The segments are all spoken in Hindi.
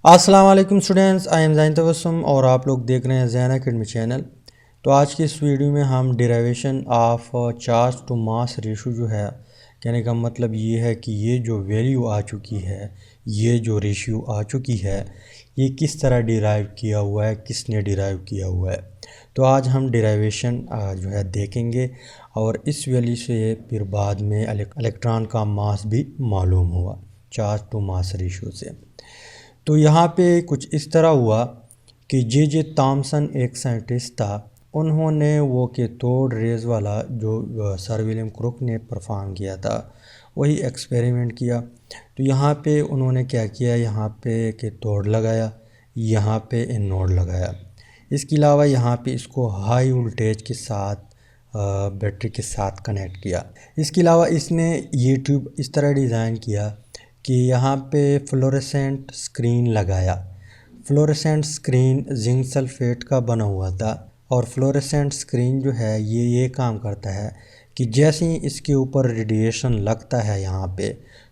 अस्सलाम वालेकुम स्टूडेंट्स, आई एम ज़ैन तबस्सुम और आप लोग देख रहे हैं ज़ैन एकेडमी चैनल। तो आज की इस वीडियो में हम derivation of charge to mass ratio जो है, कहने का मतलब ये है कि ये जो वैल्यू आ चुकी है, ये जो रेशियो आ चुकी है, ये किस तरह डिराइव किया हुआ है, किसने डिराइव किया हुआ है। तो आज हम डेरिवेशन जो है देखेंगे और इस वैल्यू से फिर बाद में इलेक्ट्रॉन का मास भी मालूम हुआ चार्ज टू मास रेशियो से। तो यहाँ पे कुछ इस तरह हुआ कि जे थॉमसन एक साइंटिस्ट था। उन्होंने वो कैथोड रेज वाला जो सर विलियम क्रुक ने परफॉर्म किया था वही एक्सपेरिमेंट किया। तो यहाँ पे उन्होंने क्या किया, यहाँ पे कैथोड लगाया, यहाँ पे एनोड लगाया। इसके अलावा यहाँ पे इसको हाई वोल्टेज के साथ बैटरी के साथ कनेक्ट किया। इसके अलावा इसने ये ट्यूब इस तरह डिज़ाइन किया कि यहाँ पे फ्लोरेसेंट स्क्रीन लगाया। फ्लोरेसेंट स्क्रीन जिंक सल्फेट का बना हुआ था और फ्लोरेसेंट स्क्रीन जो है ये काम करता है कि जैसे ही इसके ऊपर रेडिएशन लगता है यहाँ पे,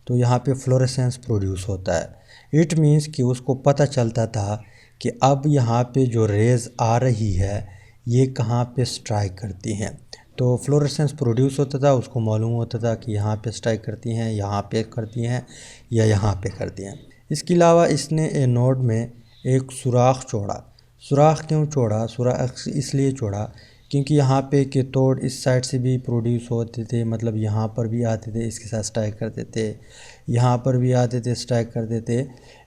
तो यहाँ पे फ्लोरेसेंस प्रोड्यूस होता है। इट मीन्स कि उसको पता चलता था कि अब यहाँ पे जो रेज़ आ रही है ये कहाँ पे स्ट्राइक करती हैं। तो फ्लोरेसेंस प्रोड्यूस होता था, उसको मालूम होता था कि यहाँ पे स्ट्राइक करती हैं, यहाँ पे करती हैं या यहाँ पे करती हैं। इसके अलावा इसने एनोड में एक सुराख छोड़ा। सुराख क्यों छोड़ा? सुराख इसलिए छोड़ा क्योंकि यहाँ पे कैथोड इस साइड से भी प्रोड्यूस होते थे, मतलब यहाँ पर भी आते थे, इसके साथ स्ट्राइक करते थे, यहाँ पर भी आते थे, स्ट्राइक करते थे।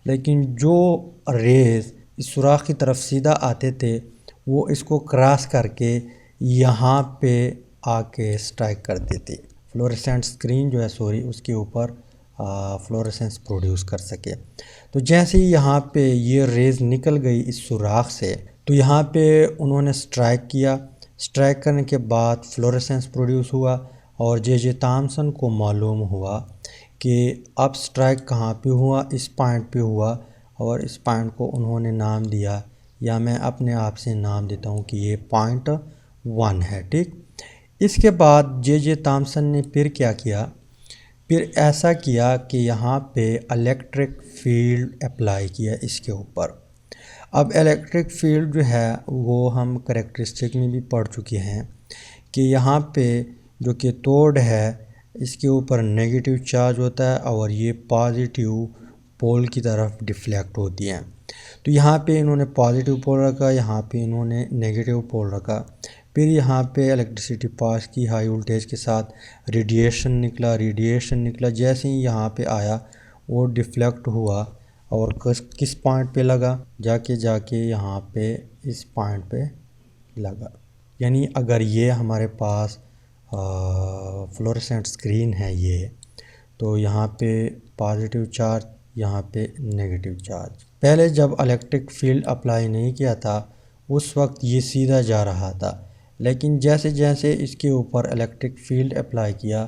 लेकिन जो रेज़ इस सुराख की तरफ सीधा आते थे वो इसको क्रॉस करके यहाँ पे आके स्ट्राइक कर देती। फ्लोरेसेंट स्क्रीन जो है उसके ऊपर फ्लोरेसेंस प्रोड्यूस कर सके। तो जैसे ही यहाँ पे ये रेज़ निकल गई इस सुराख से, तो यहाँ पे उन्होंने स्ट्राइक किया। स्ट्राइक करने के बाद फ्लोरेसेंस प्रोड्यूस हुआ और जे थॉमसन को मालूम हुआ कि अब स्ट्राइक कहाँ पे हुआ, इस पॉइंट पे हुआ। और इस पॉइंट को उन्होंने नाम दिया, या मैं अपने आप से नाम देता हूँ कि ये पॉइंट 1 है। ठीक, इसके बाद जे थॉमसन ने फिर क्या किया, फिर ऐसा किया कि यहाँ पे इलेक्ट्रिक फील्ड अप्लाई किया इसके ऊपर। अब इलेक्ट्रिक फील्ड जो है वो हम करेक्टरिस्टिक में भी पढ़ चुके हैं कि यहाँ पे जो कैथोड है इसके ऊपर नेगेटिव चार्ज होता है और ये पॉजिटिव पोल की तरफ डिफ्लेक्ट होती हैं। तो यहाँ पे इन्होंने पॉजिटिव पोल रखा, यहाँ पे इन्होंने नेगेटिव पोल रखा। फिर यहाँ पे इलेक्ट्रिसिटी पास की हाई वोल्टेज के साथ, रेडिएशन निकला। जैसे ही यहाँ पे आया वो डिफ्लेक्ट हुआ और किस पॉइंट पे लगा, जाके यहाँ पे इस पॉइंट पे लगा। यानी अगर ये हमारे पास फ्लोरेसेंट स्क्रीन है ये, तो यहाँ पे पॉजिटिव चार्ज, यहाँ पे नेगेटिव चार्ज। पहले जब इलेक्ट्रिक फील्ड अप्लाई नहीं किया था उस वक्त ये सीधा जा रहा था, लेकिन जैसे जैसे इसके ऊपर इलेक्ट्रिक फील्ड अप्लाई किया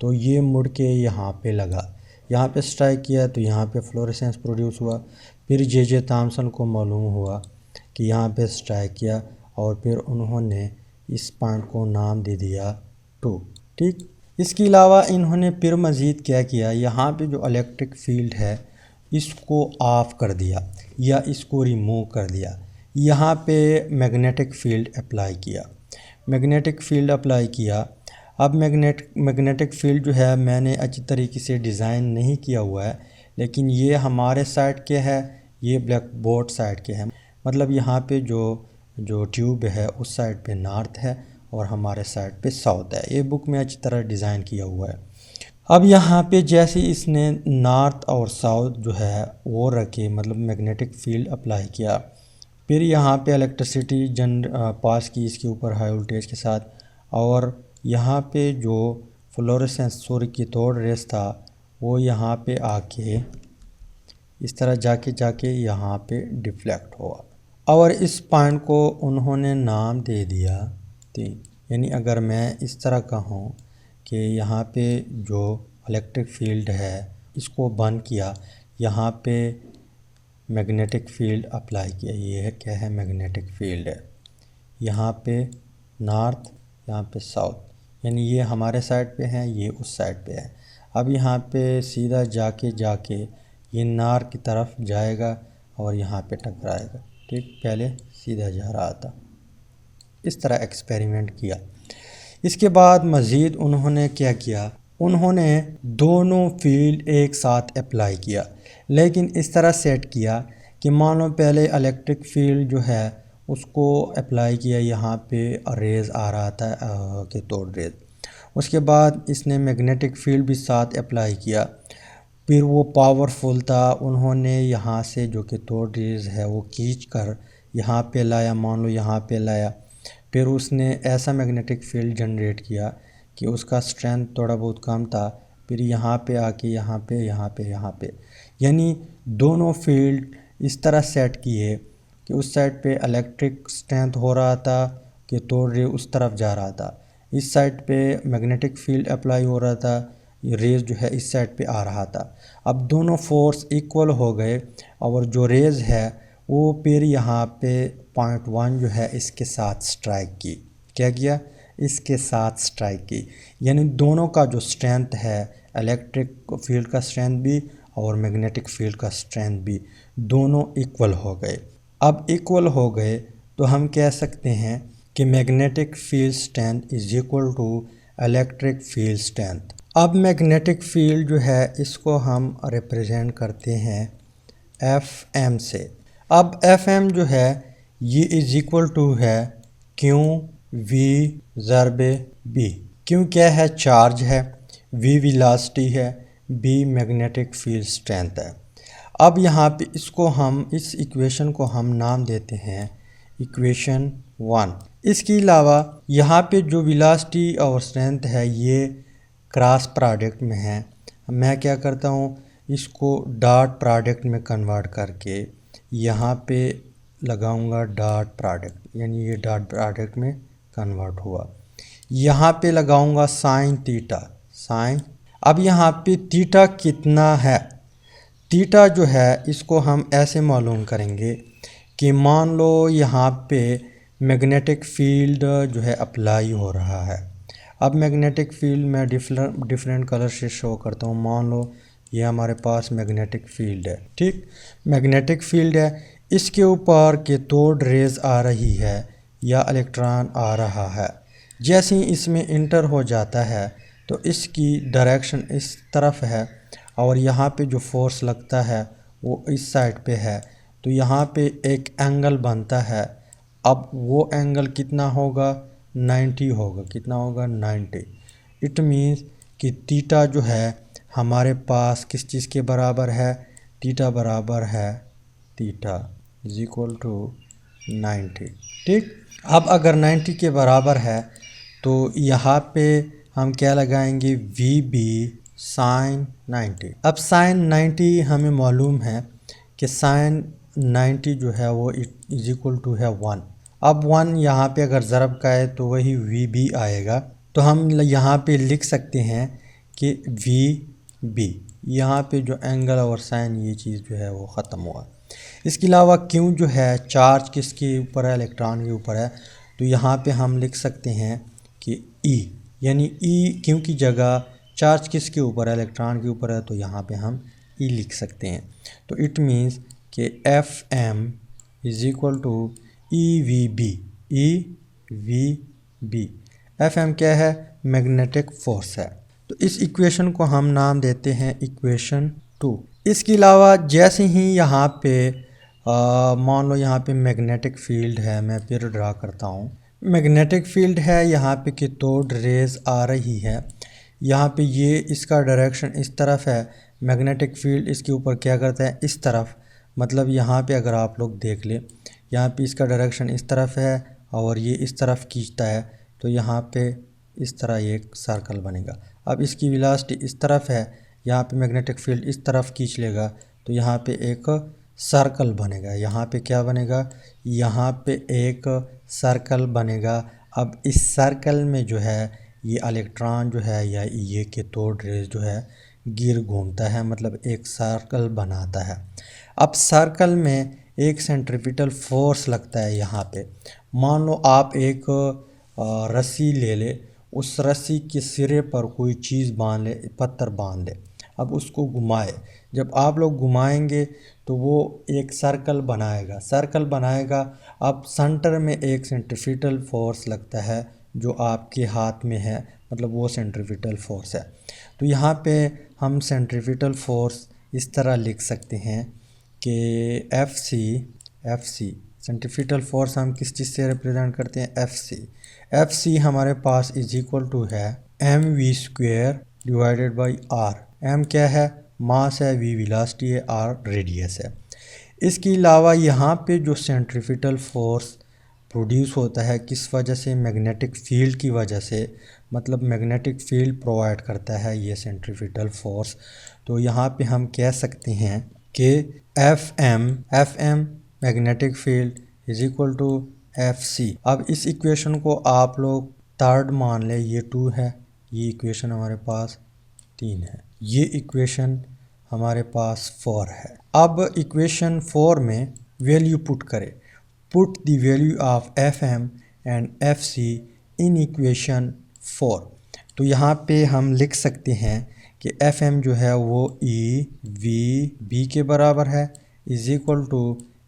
तो ये मुड़ के यहाँ पे लगा। यहाँ पे स्ट्राइक किया तो यहाँ पे फ्लोरेसेंस प्रोड्यूस हुआ। फिर जे थॉमसन को मालूम हुआ कि यहाँ पे स्ट्राइक किया और फिर उन्होंने इस पॉइंट को नाम दे दिया 2। ठीक, इसके अलावा इन्होंने फिर मज़ीद क्या किया, यहाँ पे जो इलेक्ट्रिक फील्ड है इसको ऑफ कर दिया या इसको रिमूव कर दिया। यहाँ पे मैग्नेटिक फील्ड अप्लाई किया। अब मैग्नेटिक फील्ड जो है मैंने अच्छी तरीके से डिज़ाइन नहीं किया हुआ है, लेकिन ये हमारे साइड के है, ये ब्लैक बोर्ड साइड के है। मतलब यहाँ पे जो ट्यूब है उस साइड पे नॉर्थ है और हमारे साइड पे साउथ है। ये बुक में अच्छी तरह डिज़ाइन किया हुआ है। अब यहाँ पे जैसे इसने नॉर्थ और साउथ जो है वो रखे, मतलब मैग्नेटिक फील्ड अप्लाई किया, फिर यहाँ पे इलेक्ट्रिसिटी पास की इसके ऊपर हाई वोल्टेज के साथ, और यहाँ पे जो फ्लोरेसेंस सूर्य की कैथोड रेस था वो यहाँ पे आके इस तरह जाके यहाँ पे डिफ्लेक्ट हुआ और इस पॉइंट को उन्होंने नाम दे दिया 3। यानी अगर मैं इस तरह कहूँ कि यहाँ पे जो इलेक्ट्रिक फील्ड है इसको बंद किया, यहाँ पे मैग्नेटिक फील्ड अप्लाई किया, ये है क्या है, मैग्नेटिक फील्ड है। यहाँ पे नॉर्थ, यहाँ पे साउथ, यानी ये हमारे साइड पे है, ये उस साइड पे है। अब यहाँ पे सीधा जाके ये नॉर्थ की तरफ जाएगा और यहाँ पे टकराएगा। ठीक, पहले सीधा जा रहा था। इस तरह एक्सपेरिमेंट किया। इसके बाद मज़ीद उन्होंने क्या किया, उन्होंने दोनों फील्ड एक साथ अप्लाई किया, लेकिन इस तरह सेट किया कि मान लो पहले इलेक्ट्रिक फील्ड जो है उसको अप्लाई किया, यहाँ पे रेज़ आ रहा था के तौर रेज़। उसके बाद इसने मैग्नेटिक फील्ड भी साथ अप्लाई किया, फिर वो पावरफुल था। उन्होंने यहाँ से जो कि तौर रेज़ है वो खींच कर यहाँ पे लाया, मान लो यहाँ पे लाया। फिर उसने ऐसा मैग्नेटिक फील्ड जनरेट किया कि उसका स्ट्रेंथ थोड़ा बहुत कम था। फिर यहाँ पे आके यहाँ पे यानी दोनों फील्ड इस तरह सेट किए कि उस साइड पे इलेक्ट्रिक स्ट्रेंथ हो रहा था कि तोड़ रे उस तरफ जा रहा था, इस साइड पे मैग्नेटिक फील्ड अप्लाई हो रहा था, रेज़ जो है इस साइड पे आ रहा था। अब दोनों फोर्स इक्वल हो गए और जो रेज़ है वो फिर यहाँ पे पॉइंट 1 जो है इसके साथ स्ट्राइक की। क्या किया, इसके साथ स्ट्राइक की, यानी दोनों का जो स्ट्रेंथ है, इलेक्ट्रिक फील्ड का स्ट्रेंथ भी और मैग्नेटिक फील्ड का स्ट्रेंथ भी, दोनों इक्वल हो गए। अब इक्वल हो गए तो हम कह सकते हैं कि magnetic field strength is equal to electric field strength. अब मैग्नेटिक फील्ड जो है इसको हम रिप्रेजेंट करते हैं Fm से। अब Fm जो है ये इज इक्वल टू है Q V ज़रबे B। Q क्या है, चार्ज है, V वेलोसिटी है, B मैग्नेटिक फील्ड स्ट्रेंथ है। अब यहाँ पे इसको हम इस इक्वेशन को हम नाम देते हैं इक्वेशन 1। इसके अलावा यहाँ पे जो वेलोसिटी और स्ट्रेंथ है ये क्रॉस प्रोडक्ट में है। मैं क्या करता हूँ, इसको डॉट प्रोडक्ट में कन्वर्ट करके यहाँ पे लगाऊंगा डॉट प्रोडक्ट, यानी ये डॉट प्रोडक्ट में कन्वर्ट हुआ। यहाँ पे लगाऊंगा साइन थीटा, साइन। अब यहाँ पे थीटा कितना है, थीटा जो है इसको हम ऐसे मालूम करेंगे कि मान लो यहाँ पे मैग्नेटिक फील्ड जो है अप्लाई हो रहा है। अब मैग्नेटिक फील्ड मैं डिफरेंट कलर से शो करता हूँ। मान लो ये हमारे पास मैग्नेटिक फील्ड है, ठीक, मैग्नेटिक फील्ड है, इसके ऊपर के तोड़ रेज़ आ रही है या इलेक्ट्रॉन आ रहा है। जैसे ही इसमें इंटर हो जाता है तो इसकी डायरेक्शन इस तरफ है और यहाँ पे जो फोर्स लगता है वो इस साइड पे है, तो यहाँ पे एक एंगल बनता है। अब वो एंगल कितना होगा, 90 होगा। कितना होगा, 90। इट मीन्स कि थीटा जो है हमारे पास किस चीज़ के बराबर है, थीटा बराबर है, थीटा इज इक्वल टू 90। ठीक, अब अगर 90 के बराबर है तो यहाँ पे हम क्या लगाएंगे, वी बी साइन 90। अब साइन 90 हमें मालूम है कि साइन 90 जो है वो इज इक्वल टू है 1। अब 1 यहाँ पे अगर ज़रब का है तो वही वी बी आएगा, तो हम यहाँ पे लिख सकते हैं कि वी बी, यहाँ पे जो एंगल और साइन ये चीज़ जो है वो ख़त्म हुआ। इसके अलावा क्यों जो है चार्ज किसके ऊपर है, इलेक्ट्रॉन के ऊपर है, तो यहाँ पे हम लिख सकते हैं कि ई, यानी ई क्यों की जगह चार्ज किसके ऊपर है, इलेक्ट्रॉन के ऊपर है, तो यहाँ पे हम ई लिख सकते हैं। तो इट मीन्स कि F M is equal to E V B, E V B. F M क्या है, मैग्नेटिक फोर्स है। तो इस इक्वेशन को हम नाम देते हैं इक्वेशन 2। इसके अलावा जैसे ही यहाँ पे मान लो यहाँ पे मैग्नेटिक फील्ड है, मैं फिर ड्रा करता हूँ। मैग्नेटिक फील्ड है, यहाँ पे की तोड़ रेज़ आ रही है, यहाँ पे ये इसका डायरेक्शन इस तरफ है, मैग्नेटिक फील्ड इसके ऊपर क्या करता है, इस तरफ। मतलब यहाँ पे अगर आप लोग देख लें, यहाँ पे इसका डायरेक्शन इस तरफ है और ये इस तरफ खींचता है, तो यहाँ पे इस तरह एक सर्कल बनेगा। अब इसकी वेलोसिटी इस तरफ है, यहाँ पे मैग्नेटिक फील्ड इस तरफ खींच लेगा, तो यहाँ पे एक सर्कल बनेगा। यहाँ पे क्या बनेगा, यहाँ पे एक सर्कल बनेगा। अब इस सर्कल में जो है ये इलेक्ट्रॉन जो है या ये के तोड़ रेज़ जो है गिर घूमता है, मतलब एक सर्कल बनाता है। अब सर्कल में एक सेंट्रीपिटल फोर्स लगता है यहाँ पे। मान लो आप एक रस्सी ले ले, उस रस्सी के सिरे पर कोई चीज़ बांध ले, पत्थर बांध ले, अब उसको घुमाए। जब आप लोग घुमाएंगे तो वो एक सर्कल बनाएगा। अब सेंटर में एक सेंट्रीफ्यूगल फोर्स लगता है जो आपके हाथ में है, मतलब वो सेंट्रीफ्यूगल फोर्स है। तो यहाँ पे हम सेंट्रीफ्यूगल फोर्स इस तरह लिख सकते हैं कि एफ सी सेंट्रीफ्यूगल फोर्स हम किस चीज़ से रिप्रेजेंट करते हैं, एफ सी हमारे पास इज इक्वल टू है mv² divided by are. M क्या है, मास है, वी वेलोसिटी है, आर रेडियस है। इसके अलावा यहाँ पे जो सेंट्रीफ्यूगल फोर्स प्रोड्यूस होता है किस वजह से, मैग्नेटिक फील्ड की वजह से, मतलब मैग्नेटिक फील्ड प्रोवाइड करता है ये सेंट्रीफ्यूगल फोर्स। तो यहाँ पे हम कह सकते हैं कि F M magnetic field is equal to F C. अब इस इक्वेशन को आप लोग थर्ड मान लें, ये 2 है, ये इक्वेशन हमारे पास 3 है, ये इक्वेशन हमारे पास 4 है। अब इक्वेशन 4 में वैल्यू पुट करें, put the value of F M and F C in equation 4। तो यहाँ पे हम लिख सकते हैं कि एफ एम जो है वो ई वी बी के बराबर है, is equal to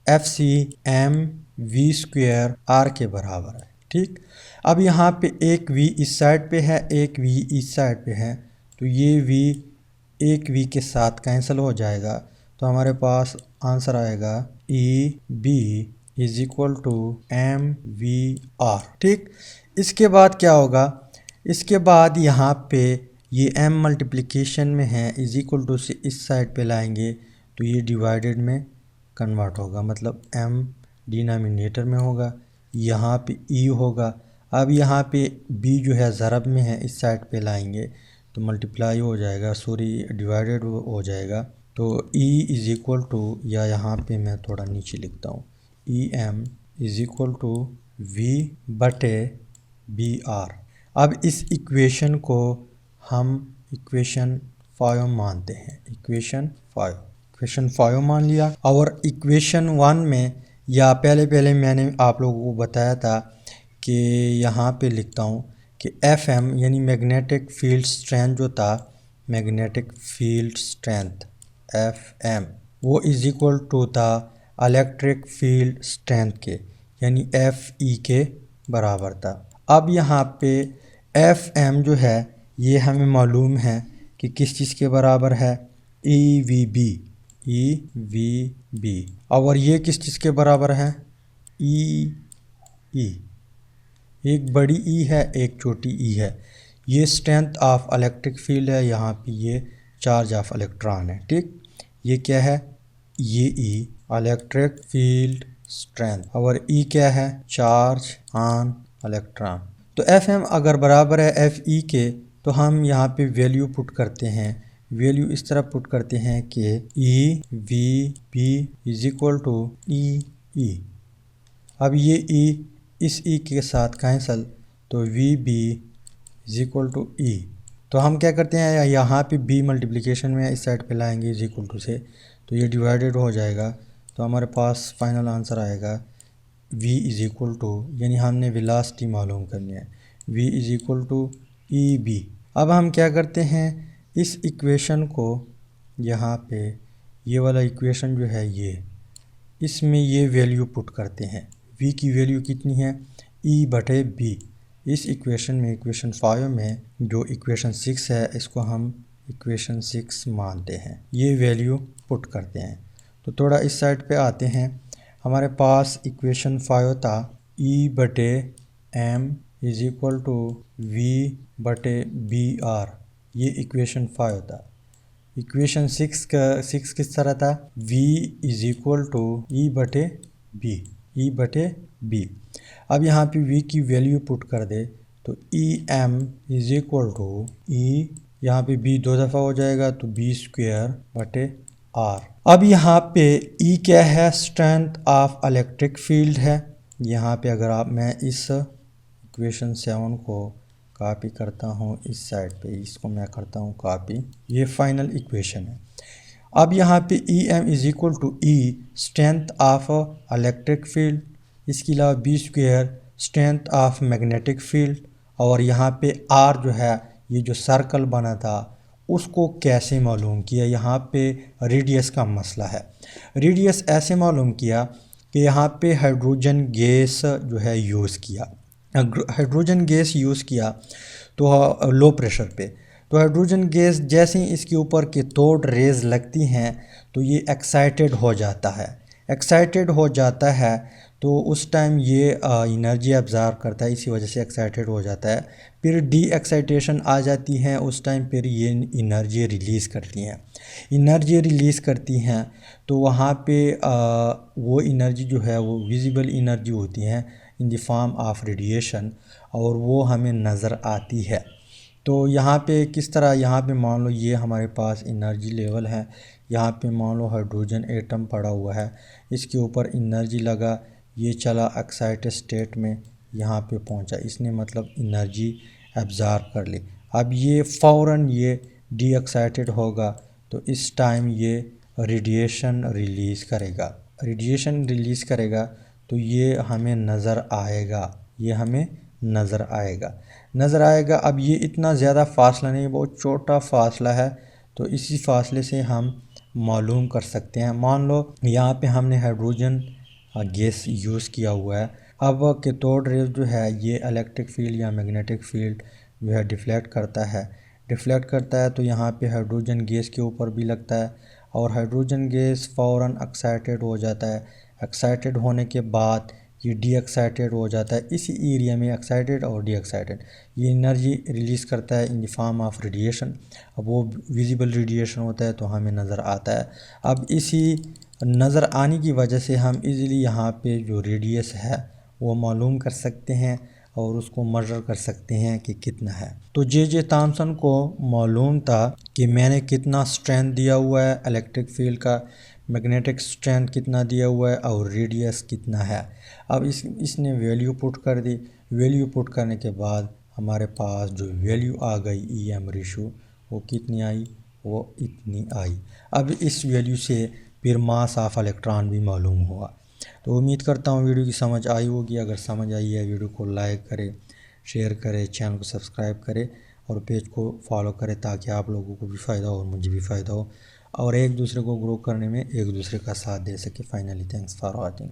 F C M v² R के बराबर है। ठीक, अब यहाँ पे एक v इस साइड पे है, एक v इस साइड पे है, तो ये v एक v के साथ कैंसिल हो जाएगा। तो हमारे पास आंसर आएगा E B is equal to M V R. ठीक, इसके बाद क्या होगा, इसके बाद यहाँ पे ये m मल्टीप्लिकेशन में है, इज इक्वल टू से इस साइड पे लाएंगे तो ये डिवाइडेड में कन्वर्ट होगा, मतलब m डिनोमिनेटर में होगा, यहाँ पे e होगा। अब यहाँ पे b जो है ज़रब में है, इस साइड पे लाएंगे तो मल्टीप्लाई हो जाएगा, सॉरी डिवाइडेड हो जाएगा। तो e इज़ इक्वल टू, या यहाँ पे मैं थोड़ा नीचे लिखता हूँ, E M is equal to v बटे बी आर। अब इस इक्वेशन को हम इक्वेशन 5 मानते हैं, इक्वेशन 5 मान लिया। और इक्वेशन 1 में, या पहले मैंने आप लोगों को बताया था कि यहाँ पे लिखता हूँ कि एफ एम यानी मैग्नेटिक फील्ड स्ट्रेंथ जो था, magnetic field strength F M वो इज इक्वल टू था इलेक्ट्रिक फील्ड स्ट्रेंथ के, यानी एफ ई के बराबर था। अब यहाँ पे एफ एम जो है ये हमें मालूम है कि किस चीज़ के बराबर है, ई वी बी। और ये किस चीज़ के बराबर है, ई। एक बड़ी ई है, एक छोटी ई है। ये स्ट्रेंथ ऑफ इलेक्ट्रिक फील्ड है, यहाँ पे ये चार्ज ऑफ इलेक्ट्रॉन है। ठीक, ये क्या है, ये ई इलेक्ट्रिक फील्ड स्ट्रेंथ, और ई क्या है, चार्ज ऑन इलेक्ट्रॉन। तो एफ एम अगर बराबर है एफ ई के, तो हम यहाँ पे वैल्यू पुट करते हैं, वैल्यू इस तरह पुट करते हैं कि E V B is equal to E. अब ये ई इस ई के साथ कैंसल, तो V B is equal to E. तो हम क्या करते हैं, यहाँ पे बी मल्टीप्लिकेशन में इस साइड पे लाएंगे इज इक्वल टू से, तो ये डिवाइडेड हो जाएगा। तो हमारे पास फाइनल आंसर आएगा v इज इक्वल टू, यानी हमने वेलोसिटी मालूम करनी है, v is equal to E B. अब हम क्या करते हैं, इस इक्वेशन को यहाँ पे, ये वाला इक्वेशन जो है ये, इसमें ये वैल्यू पुट करते हैं। v की वैल्यू कितनी है, e बटे b। इस इक्वेशन में, इक्वेशन 5 में जो इक्वेशन 6 है, इसको हम इक्वेशन 6 मानते हैं, ये वैल्यू पुट करते हैं। तो थोड़ा इस साइड पे आते हैं, हमारे पास इक्वेशन 5 था e बटे m is equal to v बटे बी आर, ये इक्वेशन 5 था। इक्वेशन 6 किस तरह था, v is equal to E बटे बी। अब यहाँ पे v की वैल्यू पुट कर दे, तो E M is equal to E, यहाँ पे b 2 दफ़ा हो जाएगा, तो b² बटे आर। अब यहाँ पे E क्या है, स्ट्रेंथ ऑफ इलेक्ट्रिक फील्ड है। यहाँ पे अगर मैं इस इक्वेशन 7 को कॉपी करता हूँ, इस साइड पे इसको मैं करता हूँ कॉपी, ये फाइनल इक्वेशन है। अब यहाँ पे E M is equal to E strength of electric field, इसके अलावा b² strength of magnetic field, और यहाँ पे आर जो है, ये जो सर्कल बना था उसको कैसे मालूम किया, यहाँ पे रेडियस का मसला है। रेडियस ऐसे मालूम किया कि यहाँ पे हाइड्रोजन गैस जो है यूज़ किया, हाइड्रोजन गैस यूज़ किया तो लो प्रेशर पे, तो हाइड्रोजन गैस जैसे ही इसके ऊपर कैथोड रेज लगती हैं तो ये एक्साइटेड हो जाता है, एक्साइटेड हो जाता है तो उस टाइम ये एनर्जी अब्ज़ॉर्ब करता है, इसी वजह से एक्साइटेड हो जाता है। फिर डी एक्साइटेशन आ जाती है, उस टाइम फिर ये एनर्जी रिलीज़ करती हैं, एनर्जी रिलीज़ करती हैं तो वहाँ पे वो एनर्जी जो है वो विजिबल एनर्जी होती है in the form of radiation, और वो हमें नज़र आती है। तो यहाँ पे किस तरह, यहाँ पे मान लो ये हमारे पास एनर्जी लेवल है, यहाँ पे मान लो हाइड्रोजन एटम पड़ा हुआ है, इसके ऊपर एनर्जी लगा, ये चला एक्साइटेड स्टेट में, यहाँ पे पहुँचा, इसने मतलब एनर्जी एब्ज़ॉर्ब कर ली। अब ये फ़ौरन ये डी एक्साइटेड होगा तो इस टाइम ये रेडिएशन रिलीज़ करेगा, रेडिएशन रिलीज़ करेगा तो ये हमें नज़र आएगा, ये हमें नज़र आएगा, नज़र आएगा। अब ये इतना ज़्यादा फासला नहीं, बहुत छोटा फासला है, तो इसी फासले से हम मालूम कर सकते हैं। मान लो यहाँ पे हमने हाइड्रोजन गैस यूज़ किया हुआ है, अब कैथोड रेज जो है ये इलेक्ट्रिक फील्ड या मैग्नेटिक फील्ड जो है डिफ्लेक्ट करता है, डिफ्लेक्ट करता है तो यहाँ पे हाइड्रोजन गैस के ऊपर भी लगता है और हाइड्रोजन गैस फ़ौरन एक्साइटेड हो जाता है, एक्साइटेड होने के बाद ये डी एक्साइटेड हो जाता है, इसी एरिया में एक्साइटेड और डी एक्साइटेड ये एनर्जी रिलीज़ करता है in the form of radiation. अब वो विजिबल रेडिएशन होता है तो हमें नज़र आता है। अब इसी नज़र आने की वजह से हम इजीली यहाँ पे जो रेडियस है वो मालूम कर सकते हैं और उसको मेज़र कर सकते हैं कि कितना है। तो जे थॉमसन को मालूम था कि मैंने कितना स्ट्रेंथ दिया हुआ है इलेक्ट्रिक फील्ड का, मैग्नेटिक स्ट्रेंथ कितना दिया हुआ है और रेडियस कितना है। अब इसने वैल्यू पुट कर दी, वैल्यू पुट करने के बाद हमारे पास जो वैल्यू आ गई EM रेशो वो कितनी आई, वो इतनी आई। अब इस वैल्यू से फिर मास ऑफ इलेक्ट्रॉन भी मालूम हुआ। तो उम्मीद करता हूँ वीडियो की समझ आई होगी, अगर समझ आई है वीडियो को लाइक करें, शेयर करें, चैनल को सब्सक्राइब करें और पेज को फॉलो करें ताकि आप लोगों को भी फ़ायदा हो और मुझे भी फ़ायदा हो और एक दूसरे को ग्रो करने में एक दूसरे का साथ दे सके। Finally thanks for watching.